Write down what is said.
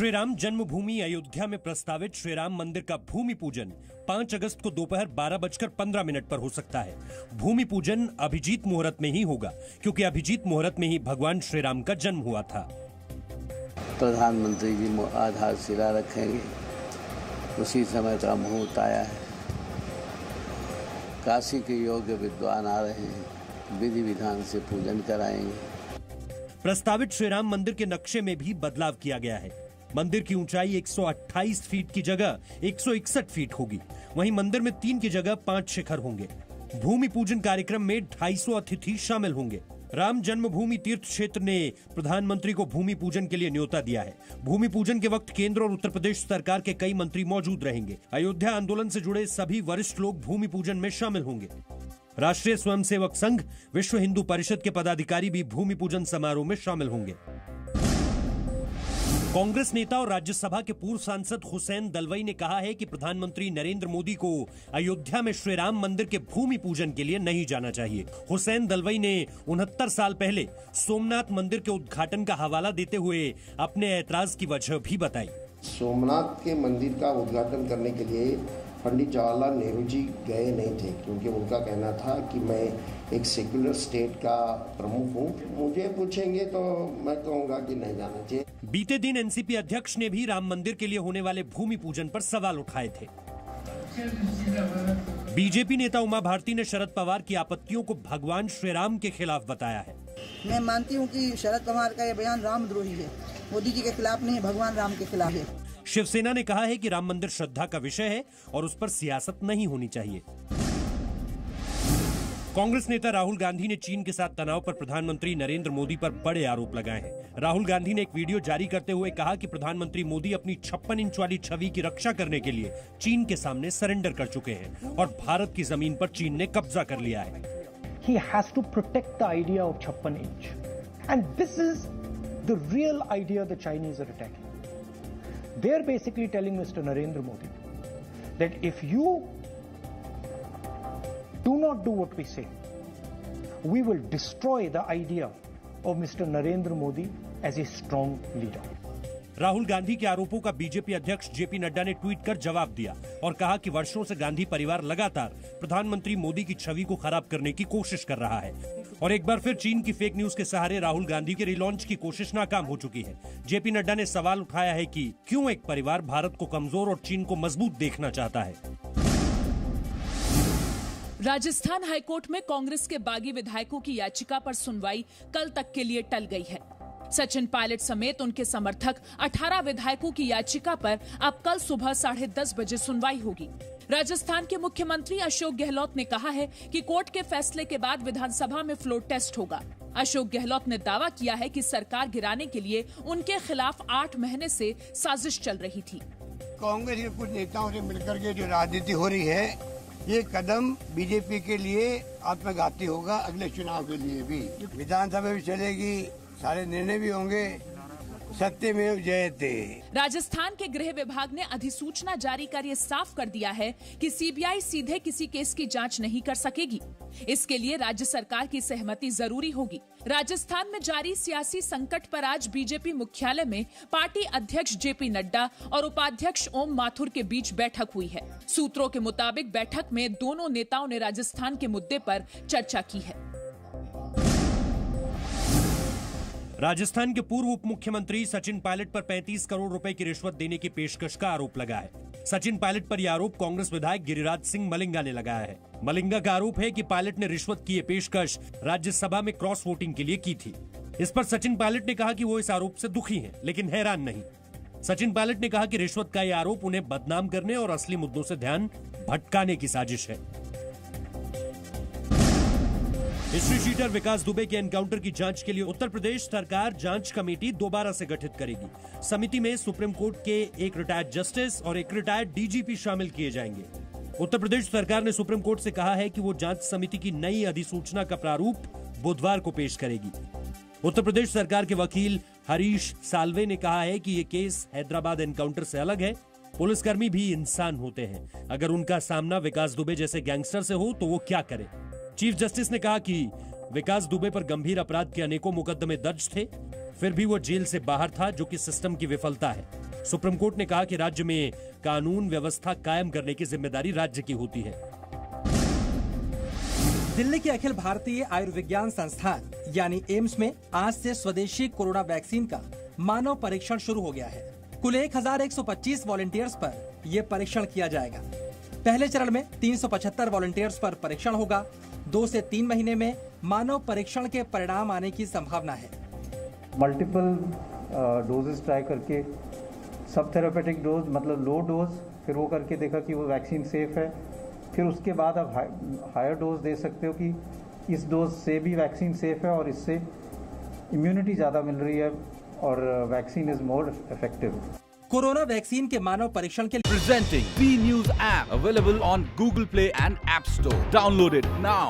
श्री राम जन्मभूमि अयोध्या में प्रस्तावित श्री राम मंदिर का भूमि पूजन 5 अगस्त को दोपहर 12:15 पर हो सकता है। भूमि पूजन अभिजीत मुहूर्त में ही होगा, क्योंकि अभिजीत मुहूर्त में ही भगवान श्री राम का जन्म हुआ था। प्रधानमंत्री जी आधारशिला रखेंगे, उसी समय का मुहूर्त आया है। काशी के योग्य विद्वान आ रहे हैं, विधि विधान से पूजन कराएंगे। प्रस्तावित श्री राम मंदिर के नक्शे में भी बदलाव किया गया है। मंदिर की ऊंचाई 128 फीट की जगह 161 फीट होगी। वहीं मंदिर में 3 की जगह 5 शिखर होंगे। भूमि पूजन कार्यक्रम में 250 अतिथि शामिल होंगे। राम जन्मभूमि तीर्थ क्षेत्र ने प्रधानमंत्री को भूमि पूजन के लिए न्योता दिया है। भूमि पूजन के वक्त केंद्र और उत्तर प्रदेश सरकार के कई मंत्री मौजूद रहेंगे। अयोध्या आंदोलन से जुड़े सभी वरिष्ठ लोग भूमि पूजन में शामिल होंगे। राष्ट्रीय स्वयंसेवक संघ, विश्व हिंदू परिषद के पदाधिकारी भी भूमि पूजन समारोह में शामिल होंगे। कांग्रेस नेता और राज्यसभा के पूर्व सांसद हुसैन दलवाई ने कहा है कि प्रधानमंत्री नरेंद्र मोदी को अयोध्या में श्री राम मंदिर के भूमि पूजन के लिए नहीं जाना चाहिए। हुसैन दलवाई ने 69 साल पहले सोमनाथ मंदिर के उद्घाटन का हवाला देते हुए अपने ऐतराज की वजह भी बताई। सोमनाथ के मंदिर का उद्घाटन करने के लिए पंडित जवाहरलाल नेहरू जी गए नहीं थे, क्योंकि उनका कहना था कि मैं एक सेक्युलर स्टेट का प्रमुख हूँ। मुझे पूछेंगे तो मैं कहूँगा कि नहीं जाना चाहिए। बीते दिन एनसीपी अध्यक्ष ने भी राम मंदिर के लिए होने वाले भूमि पूजन पर सवाल उठाए थे। बीजेपी नेता उमा भारती ने शरद पवार की आपत्तियों को भगवान श्री राम के खिलाफ बताया है। मैं मानती हूँ कि शरद पवार का यह बयान रामद्रोही है, मोदी जी के खिलाफ नहीं, भगवान राम के खिलाफ है। शिवसेना ने कहा है कि राम मंदिर श्रद्धा का विषय है और उस पर सियासत नहीं होनी चाहिए। कांग्रेस नेता राहुल गांधी ने चीन के साथ तनाव पर प्रधानमंत्री नरेंद्र मोदी पर बड़े आरोप लगाए हैं। राहुल गांधी ने एक वीडियो जारी करते हुए कहा कि प्रधानमंत्री मोदी अपनी 56 इंच वाली छवि की रक्षा करने के लिए चीन के सामने सरेंडर कर चुके हैं और भारत की जमीन पर चीन ने कब्जा कर लिया है। He has to protect the idea of 56 inch, and this is the real idea the Chinese are attacking. They're basically telling Mr. Narendra Modi that if you do not do what we say, we will destroy the idea of Mr. Narendra Modi as a strong leader. Rahul Gandhi के आरोपों का BJP अध्यक्ष JP Nadda ने tweet कर जवाब दिया और कहा कि वर्षों से गांधी परिवार लगातार प्रधानमंत्री मोदी की छवि को खराब करने की कोशिश कर रहा है और एक बार फिर चीन की फेक न्यूज के सहारे राहुल गांधी के रिलॉन्च की कोशिश नाकाम हो चुकी है। जेपी नड्डा ने सवाल उठाया है कि क्यों एक परिवार भारत को कमजोर और चीन को मजबूत देखना चाहता है। राजस्थान हाईकोर्ट में कांग्रेस के बागी विधायकों की याचिका पर सुनवाई कल तक के लिए टल गई है। सचिन पायलट समेत उनके समर्थक 18 विधायकों की याचिका पर अब कल सुबह 10:30 बजे सुनवाई होगी। राजस्थान के मुख्यमंत्री अशोक गहलोत ने कहा है कि कोर्ट के फैसले के बाद विधानसभा में फ्लोर टेस्ट होगा। अशोक गहलोत ने दावा किया है कि सरकार गिराने के लिए उनके खिलाफ 8 महीने से साजिश चल रही थी। कांग्रेस के कुछ नेताओं से मिलकर के जो राजनीति हो रही है, ये कदम बीजेपी के लिए आत्मघाती होगा। अगले चुनाव के लिए भी विधानसभा भी चलेगी, सारे निर्णय भी होंगे। सत्यमेव जयते। राजस्थान के गृह विभाग ने अधिसूचना जारी कर ये साफ कर दिया है कि सीबीआई सीधे किसी केस की जांच नहीं कर सकेगी। इसके लिए राज्य सरकार की सहमति जरूरी होगी। राजस्थान में जारी सियासी संकट पर आज बीजेपी मुख्यालय में पार्टी अध्यक्ष जेपी नड्डा और उपाध्यक्ष ओम माथुर के बीच बैठक हुई है। सूत्रों के मुताबिक बैठक में दोनों नेताओं ने राजस्थान के मुद्दे पर चर्चा की है। राजस्थान के पूर्व उप मुख्यमंत्री सचिन पायलट पर 35 करोड़ रुपए की रिश्वत देने की पेशकश का आरोप लगा है। सचिन पायलट पर यह आरोप कांग्रेस विधायक गिरिराज सिंह मलिंगा ने लगाया है। मलिंगा का आरोप है कि पायलट ने रिश्वत की ये पेशकश राज्यसभा में क्रॉस वोटिंग के लिए की थी। इस पर सचिन पायलट ने कहा कि वो इस आरोप से दुखी हैं, लेकिन हैरान नहीं। सचिन पायलट ने कहा कि रिश्वत का यह आरोप उन्हें बदनाम करने और असली मुद्दों से ध्यान भटकाने की साजिश है। हिस्ट्री शीटर विकास दुबे के एनकाउंटर की जांच के लिए उत्तर प्रदेश सरकार जांच कमेटी दोबारा से गठित करेगी। समिति में सुप्रीम कोर्ट के एक रिटायर्ड जस्टिस और एक रिटायर्ड डीजीपी शामिल किए जाएंगे। उत्तर प्रदेश सरकार ने सुप्रीम कोर्ट से कहा है कि वो जांच समिति की नई अधिसूचना का प्रारूप बुधवार को पेश करेगी। उत्तर प्रदेश सरकार के वकील हरीश साल्वे ने कहा है कि ये केस हैदराबाद एनकाउंटर से अलग है। पुलिसकर्मी भी इंसान होते हैं। अगर उनका सामना विकास दुबे जैसे गैंगस्टर से हो तो वो क्या करे। चीफ जस्टिस ने कहा कि विकास दुबे पर गंभीर अपराध के अनेकों मुकदमे दर्ज थे, फिर भी वो जेल से बाहर था, जो कि सिस्टम की विफलता है। सुप्रीम कोर्ट ने कहा कि राज्य में कानून व्यवस्था कायम करने की जिम्मेदारी राज्य की होती है। दिल्ली के अखिल भारतीय आयुर्विज्ञान संस्थान यानी एम्स में आज से स्वदेशी कोरोना वैक्सीन का मानव परीक्षण शुरू हो गया है। कुल 1125 वॉलंटियर्स पर यह परीक्षण किया जाएगा। पहले चरण में 375 वॉलंटियर्स पर परीक्षण होगा। 2 से 3 महीने में मानव परीक्षण के परिणाम आने की संभावना है। मल्टीपल डोजेस ट्राई करके सब थेरापेटिक डोज मतलब लो डोज, फिर वो करके देखा कि वो वैक्सीन सेफ है। फिर उसके बाद आप हायर डोज दे सकते हो कि इस डोज से भी वैक्सीन सेफ है और इससे इम्यूनिटी ज़्यादा मिल रही है और vaccine is more effective. Corona vaccine के मानव परीक्षण के लिए Presenting B News app available on Google Play and App Store. Download it now.